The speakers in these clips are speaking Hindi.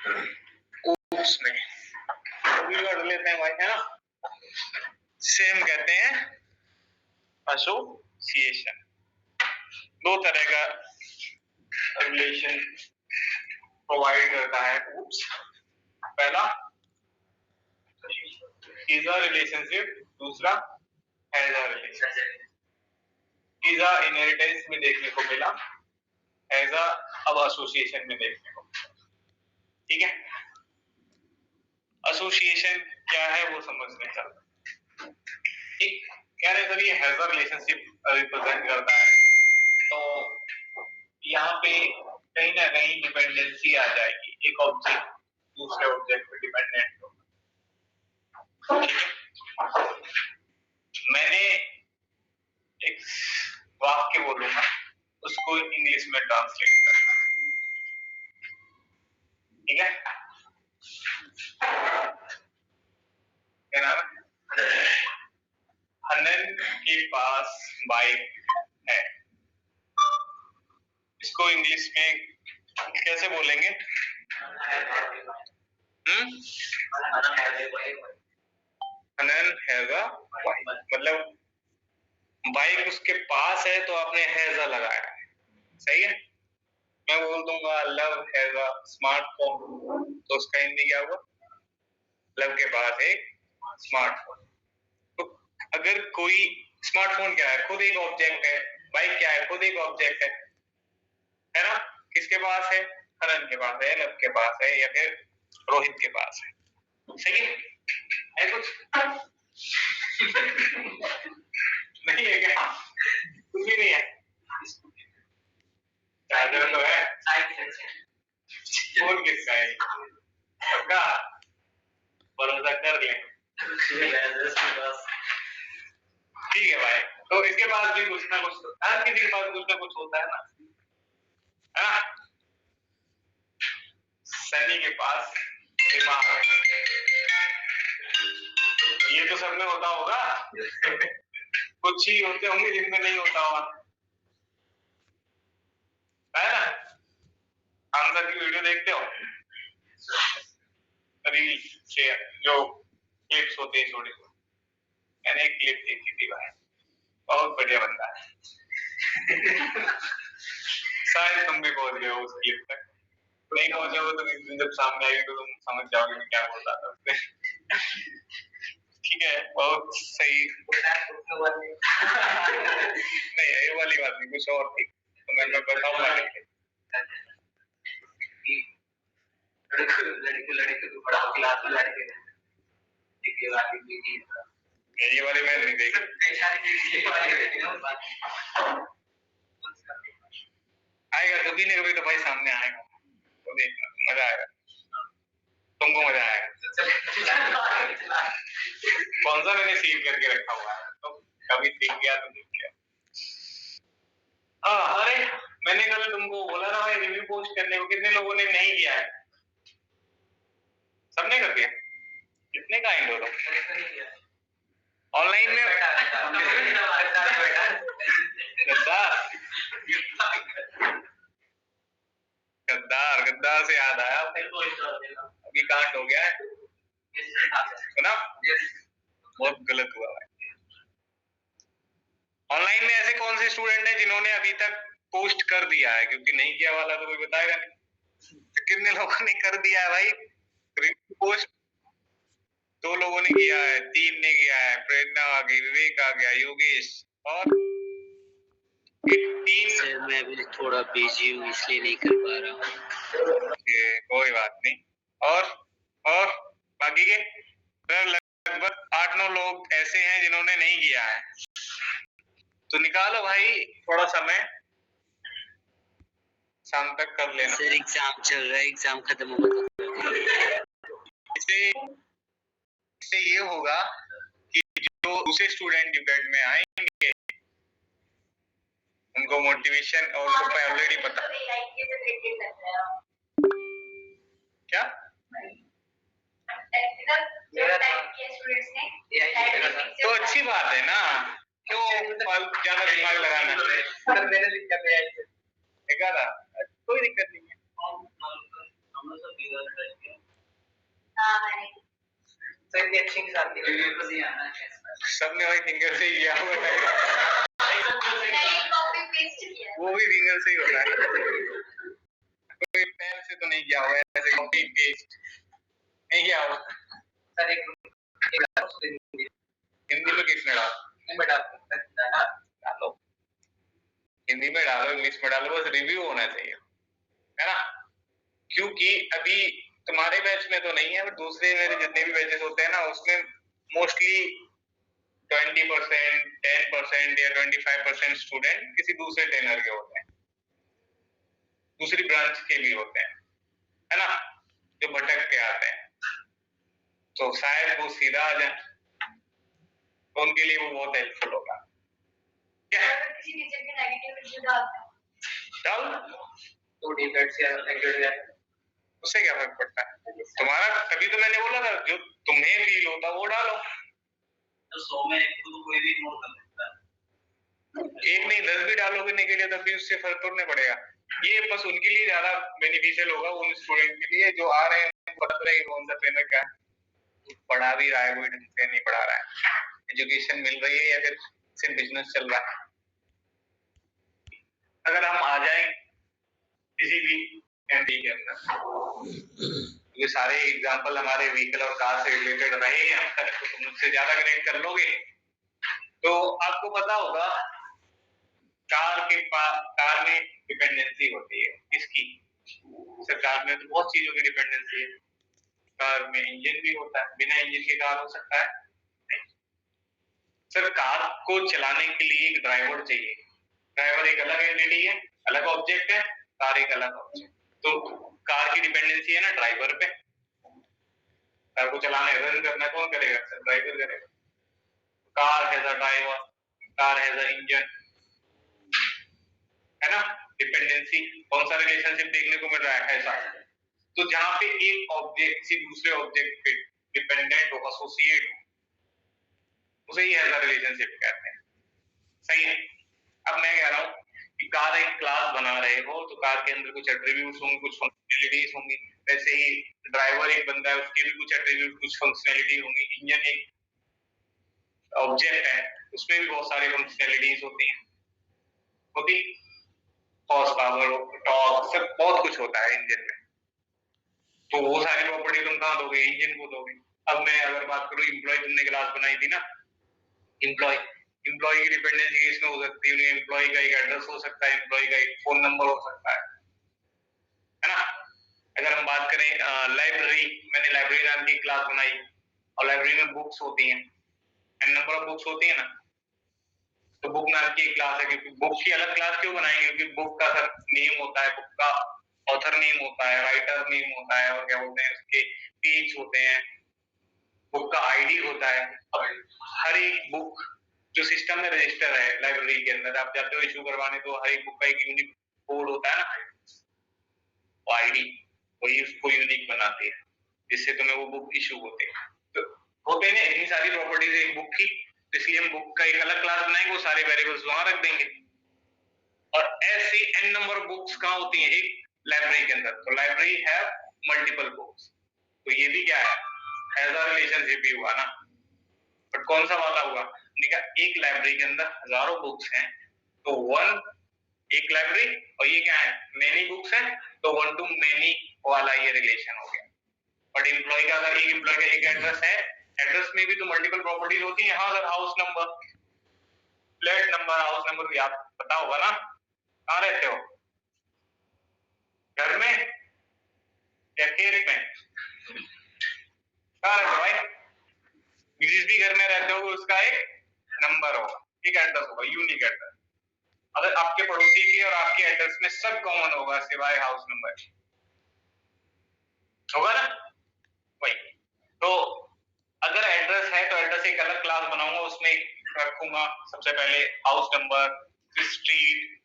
oops में भी कर लेते हैं भाई, है ना। सेम कहते हैं एसोसिएशन। दो तरह का रिलेशन प्रोवाइड करता है oops। पहला is a relationship, दूसरा has a relationship। is a inheritance में देखने को मिला, as a अब एसोसिएशन में देखने को मिला। ठीक है, एसोसिएशन क्या है वो समझने चलते। ठीक, कह रहे सर ये हैज अ रिलेशनशिप रिप्रेजेंट करता है, तो यहाँ पे कहीं ना कहीं डिपेंडेंसी आ जाएगी, एक ऑब्जेक्ट दूसरे ऑब्जेक्ट पे डिपेंडेंट होगा। मैंने एक वाक्य बोलूंगा, उसको इंग्लिश में ट्रांसलेट करना, ठीक है। क्या नाम है? हनन के पास बाइक है, इसको इंग्लिश में कैसे बोलेंगे? हनन हैज अ बाइक, मतलब बाइक उसके पास है तो आपने हैज अ लगाया है, सही है। मैं बोल दूंगा लव हैज अ स्मार्टफोन, तो उसका हिंदी क्या हुआ? लव के पास एक स्मार्टफोन। तो अगर कोई स्मार्टफोन क्या है? खुद एक ऑब्जेक्ट है। बाइक क्या है? खुद एक ऑब्जेक्ट है ना। किसके पास है? हनन के पास है, लव के पास है, या फिर रोहित के पास है, सही है कुछ? नहीं है क्या? कुछ भी नहीं है। चार्जर तो है, फोन किसका है? सबका भरोसा कर ले। ठीक है भाई, तो इसके पास भी कुछ ना कुछ, हर किसी के पास कुछ ना कुछ होता है ना, है ना। सनी के पास दिमाग है, ये तो सब में होता होगा। कुछ ही होते होंगे जिनमें नहीं होता होगा, है ना। आंसर की वीडियो देखते हो, रील शेयर जो क्लिप्स होते हैं छोटे छोटे, मैंने एक क्लिप देखी थी भाई, बहुत बढ़िया बंदा है। शायद तुम भी पहुंच गए हो उस क्लिप तक, नहीं पहुंचे हो तो जब सामने आएगी तो तुम समझ जाओगे मैं क्या बोल रहा था उससे। ठीक है, बहुत सही। नहीं ये वाली बात नहीं, कुछ और थी, तो मैं बताऊंगा। लड़के तो बड़ा क्लास में लड़के, ये वाली मैं नहीं देखी। आएगा कभी नहीं कभी तो भाई सामने आएगा, तो देखना मजा आएगा, तुमको मजा आएगा। कौन सा मैंने सेव करके रखा हुआ है, तो कभी दिख गया तो दिख गया। अरे मैंने कल तुमको बोला था भाई रिव्यू पोस्ट करने को, कितने लोगों ने नहीं किया है? सबने कर दिया? कितने काइंड हो तुम? ऑनलाइन में गद्दार गद्दार से याद आया, अभी कांड हो गया है सुना, बहुत गलत हुआ भाई। ऑनलाइन में ऐसे कौन से स्टूडेंट हैं जिन्होंने अभी तक पोस्ट कर दिया है? क्योंकि नहीं किया वाला तो कोई बताएगा नहीं। तो कितने लोगों ने कर दिया है भाई पोस्ट? 2 लोगों ने किया है, 3 ने किया है, प्रेरणा आ गई, विवेक आ गया, योगेश, और 3। सर मैं अभी थोड़ा बिजी हूँ इसलिए नहीं कर पा रहा हूँ। कोई बात नहीं। और बाकी के लगभग 8-9 लोग ऐसे हैं जिन्होंने नहीं किया है, तो निकालो भाई थोड़ा समय, शाम तक कर लेना। सर एग्जाम चल रहा है, एग्जाम खत्म होगा तो इससे ये होगा कि जो दूसरे स्टूडेंट डिबेट में आएंगे उनको मोटिवेशन, और उनको ऑलरेडी पता क्या तो अच्छी बात है ना, क्यों ज्यादा दिमाग लगाना। कोई दिक्कत नहीं है, सबने वही फिंगर से ही किया हुआ है, वो भी फिंगर से ही होता है, कोई पैर से तो नहीं किया हुआ है, ऐसे कॉपी पेस्ट नहीं किया हुआ। सर एक हिंदी में किसने डालो, हिंदी में डालो, इंग्लिश में डालो, बस रिव्यू होना चाहिए, है ना। क्योंकि अभी तुम्हारे बैच में तो नहीं है, बट दूसरे मेरे जितने भी बैचेस होते हैं ना, उसमें मोस्टली 20%, 10% या 25% स्टूडेंट किसी दूसरे ट्रेनर के होते हैं, दूसरी ब्रांच के भी होते हैं, है ना, जो भटक के आते हैं, तो शायद वो सीधा आ जाए, तो उनके लिए वो बहुत हेल्पफुल होगा। क्या किसी टीचर के नेगेटिव रिव्यू डाल तो डिफेक्ट्स या नेगेटिव, उससे क्या फर्क पड़ता है तुम्हारा। तभी तो मैंने बोला था जो तुम्हें फील होता वो डालो, तो 100 में एक तो कोई भी इग्नोर कर सकता है, एक नहीं 10 भी डालोगे नहीं के लिए, तब भी उससे फर्क पड़ने पड़ेगा। ये बस उनके लिए ज्यादा बेनिफिशियल होगा, उन स्टूडेंट के लिए जो आ रहे हैं, पता रहेगा कौन सा ट्रेनर क्या पढ़ा भी रहा है, कोई ढंग से नहीं पढ़ा रहा है, एजुकेशन मिल रही है या फिर सिर्फ बिजनेस चल रहा है। अगर हम आ जाए किसी भी एमडी के अंदर, ये सारे एग्जांपल हमारे व्हीकल और कार से रिलेटेड रहे हैं, तो तुम मुझसे ज्यादा कनेक्ट कर लोगे, तो आपको पता होगा कार में डिपेंडेंसी होती है, किसकी, सरकार में तो बहुत चीजों की डिपेंडेंसी है, कार में इंजन भी होता है, बिना इंजन के कार हो सकता है नहीं। सर कार को चलाने के लिए एक ड्राइवर चाहिए, ड्राइवर एक अलग एंटिटी है, अलग ऑब्जेक्ट है, कार एक अलग ऑब्जेक्ट, तो कार की डिपेंडेंसी है ना ड्राइवर पे, कार को चलाने रन करना कौन करेगा, सर ड्राइवर करेगा। Car has a driver, car has a engine, है ना, डिपेंडेंसी। कौन सा रिलेशनशिप देखने को मिल रहा है, ऐसा। तो जहां पे एक ऑब्जेक्ट किसी दूसरे ऑब्जेक्ट पे डिपेंडेंट हो, एसोसिएट हो, उसे ही एज अ रिलेशनशिप कहते हैं, सही है। अब मैं कह रहा हूं कि कार एक क्लास बना रहे हो, तो कार के अंदर कुछ एट्रीब्यूट्स होंगे, कुछ फंक्शनैलिटीज होंगी, वैसे ही ड्राइवर एक बंदा है, उसके भी कुछ एट्रीब्यूट, कुछ फंक्शनैलिटी होंगी, इंजन एक ऑब्जेक्ट है, उसमें भी बहुत सारी फंक्शनैलिटीज होती हैं, होती हॉर्स पावर, टॉर्क, सब बहुत कुछ होता है इंजन में, तो वो सारी प्रॉपर्टी तुम कहां दोगे, इंजन को दोगे। अब मैं अगर बात करूं एम्प्लॉय, तुमने क्लास बनाई थी ना, एम्प्लॉय की डिपेंडेंसी इसमें हो सकती है, एम्प्लॉय का एक एड्रेस हो सकता है, एम्प्लॉय का एक फोन नंबर हो सकता है ना। अगर हम बात करें लाइब्रेरी, मैंने लाइब्रेरी नाम की क्लास बनाई, और लाइब्रेरी में बुक्स होती हैं, एन नंबर ऑफ बुक्स होती है ना, तो बुक नाम की एक क्लास है, क्योंकि बुक की अलग क्लास क्यों बनाएंगे, क्योंकि बुक का सर नेम होता है, बुक का ऑथर नेम होता है, राइटर नेम होता है, और क्या बोलते हैं उसके पेज होते हैं, बुक का आईडी होता है। हर एक बुक जो सिस्टम में रजिस्टर है लाइब्रेरी के अंदर, आप जाते हो इशू करवाने, तो हर एक बुक का एक यूनिक कोड होता है ना, आईडी, वही उसको यूनिक बनाती है, जिससे तुम्हें वो बुक इशू होते हैं। तो होते हैं इतनी सारी प्रॉपर्टीज एक बुक की, इसलिए हम बुक का एक अलग क्लास बनाएंगे, वो सारे वेरिएबल्स वहां रख देंगे। और ऐसी एन नंबर ऑफ बुक्स कहां होती हैं, एक लाइब्रेरी के अंदर, तो लाइब्रेरी है मल्टीपल बुक्स, तो ये भी क्या है, एज अ रिलेशनशिप ही हुआ ना, बट कौन सा वाला हुआ, एक लाइब्रेरी के अंदर हजारों बुक्स हैं, तो वन एक लाइब्रेरी, और ये क्या है, मेनी बुक्स हैं, तो वन टू मेनी वाला ये रिलेशन हो गया। बट एम्प्लॉय का अगर एक एम्प्लॉय का एक एड्रेस है, एड्रेस में भी तो मल्टीपल प्रॉपर्टीज होती हैं, अगर house number, flat number, house number याद पता होगा ना, कहाँ रहते हो, घर में या खेत में, कहाँ रहते हो भाई, जिस भी घर में रहते हो उसका एक नंबर होगा, एक एड्रेस होगा, यूनिक एड्रेस। अगर आपके पड़ोसी के और आपके एड्रेस में सब कॉमन होगा सिवाय हाउस नंबर, होगा ना, वही। तो अगर एड्रेस है तो एड्रेस एक अलग क्लास बनाऊंगा, उसमें रखूंगा सबसे पहले house number, street,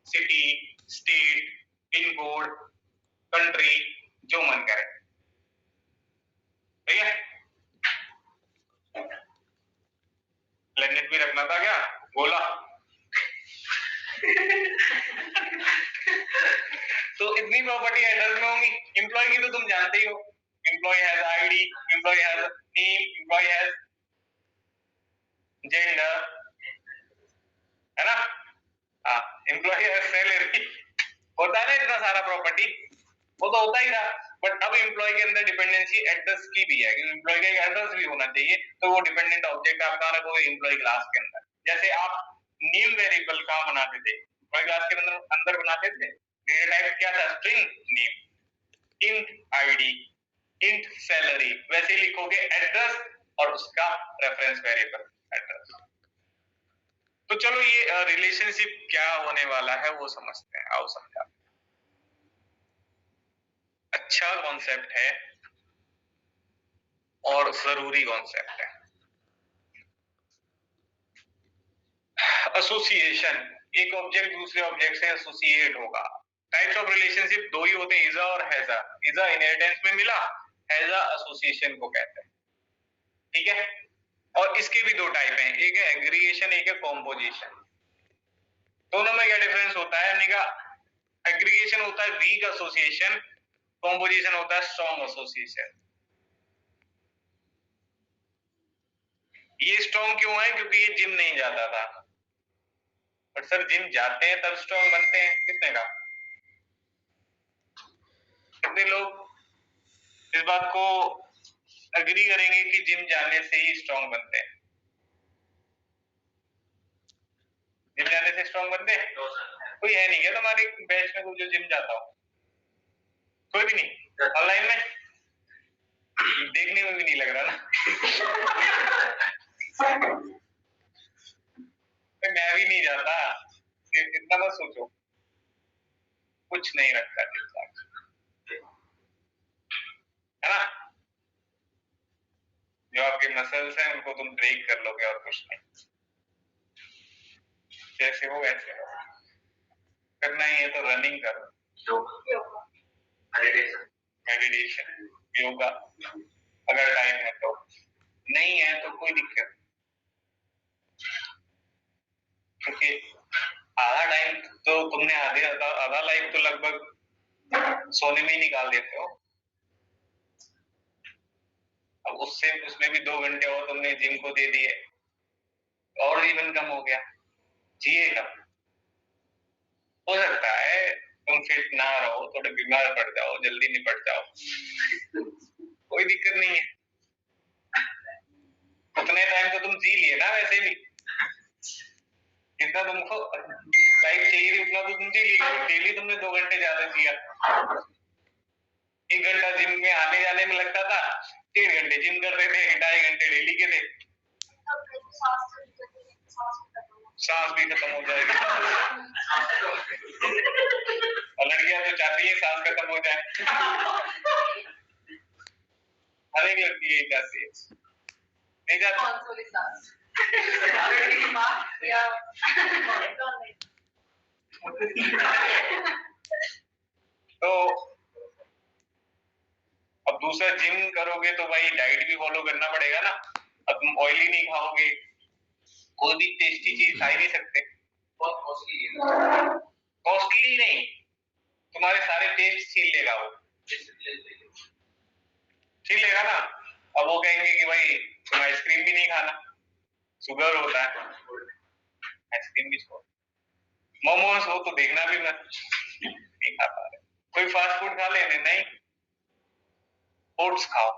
city, state, pin code, country, जो मन करे, ठीक है। प्लेनेट भी रखना था क्या, बोला तो इतनी कितनी प्रॉपर्टी एड्रेस में होंगी? एम्प्लॉय की तो तुम जानते ही हो, employee has ID, employee has name, employee has gender, है ना? हाँ, एम्प्लॉय हैज सैलरी, होता है ना इतना सारा प्रॉपर्टी, वो तो होता ही था। बट अब एम्प्लॉय के अंदर डिपेंडेंसी एड्रेस की भी है, क्योंकि एम्प्लॉय का एक एड्रेस भी होना चाहिए, तो वो डिपेंडेंट ऑब्जेक्ट आप कहाँ रखोगे? एम्प्लॉय क्लास के अंदर। जैसे आप नेम वेरिएबल कहाँ बनाते थे? एम्प्लॉय क्लास के अंदर बनाते थे। डेटा टाइप क्या था? String name, int ID, int salary, वैसे लिखोगे एड्रेस और उसका रेफरेंस वेरिएबल एड्रेस। तो चलो ये रिलेशनशिप क्या होने वाला है वो समझते हैं, आओ समझा। अच्छा कॉन्सेप्ट है और जरूरी कॉन्सेप्ट है। एसोसिएशन, एक ऑब्जेक्ट दूसरे ऑब्जेक्ट से एसोसिएट होगा। टाइप्स ऑफ रिलेशनशिप दो ही होते हैं, इजा और हैजा। इजा इनहेरिटेंस में मिला, हैजा एसोसिएशन को कहते हैं, ठीक है? और इसके भी दो टाइप हैं, एक है एग्रीगेशन, एक है कॉम्पोजिशन। दोनों में क्या डिफरेंस होता है? निका एग्रीगेशन होता है वीक एसोसिएशन, कॉम्पोजिशन होता है स्ट्रॉन्ग एसोसिएशन। ये स्ट्रॉन्ग क्यों है? क्योंकि ये जिम नहीं जाता था, बट सर जिम जाते हैं तब स्ट्रॉन्ग बनते हैं, किसने कहा? कितने लोग इस बात को एग्री करेंगे कि जिम जाने से ही स्ट्रॉन्ग बनते हैं? जिम जाने से स्ट्रॉन्ग बनते हैं? कोई है नहीं क्या तुम्हारे बैच में कोई जो जिम जाता हो? कोई भी नहीं? ऑनलाइन में देखने में भी नहीं लग रहा ना। मैं भी नहीं जाता, इतना मत सोचो, कुछ नहीं रखता ठीक ठाक, है ना? जो आपके मसल्स हैं उनको तुम ब्रेक कर लोगे और कुछ नहीं। जैसे हो वैसे हो, करना ही है तो रनिंग करो, मेडिटेशन, योगा, अगर टाइम है तो। नहीं है तो कोई दिक्कत, क्योंकि आधा टाइम तो तुमने आधा लाइफ तो लगभग सोने में ही निकाल देते हो। अब उसमें भी 2 घंटे और तुमने जिम को दे दिए, और जीवन कम हो गया, जिए कम। हो सकता है तुम फिट ना रहो, थोड़े बीमार पड़ जाओ, जल्दी निपट जाओ, कोई दिक्कत नहीं है। उतने टाइम तो तुम जी लिए ना वैसे भी, जितना तुमको लाइफ चाहिए उतना तो तुम जी लिए। डेली तुमने 2 घंटे ज्यादा जिया, 1 घंटा जिम में आने जाने में लगता था, 3 घंटे जिम करते थे, 2.5 घंटे डेली के थे। सांस भी खत्म हो जाएगी, और लड़कियां तो चाहती है सांस खत्म हो जाए, हर एक लड़की यही चाहती है, नहीं चाहती? तो अब दूसरा जिम करोगे तो भाई डाइट भी फॉलो करना पड़ेगा ना। अब तुम ऑयली नहीं खाओगे, कोई भी टेस्टी चीज खा ही नहीं सकते, बहुत कॉस्टली है। कॉस्टली नहीं, तुम्हारे सारे टेस्ट छीन लेगा वो, छीन लेगा ना। अब वो कहेंगे कि भाई तुम आइसक्रीम भी नहीं खाना, शुगर होता है, आइसक्रीम भी छोड़, मोमोज हो तो देखना भी मत, नहीं खा पा रहे। कोई फास्ट फूड खा लेने, नहीं, ओट्स खाओ,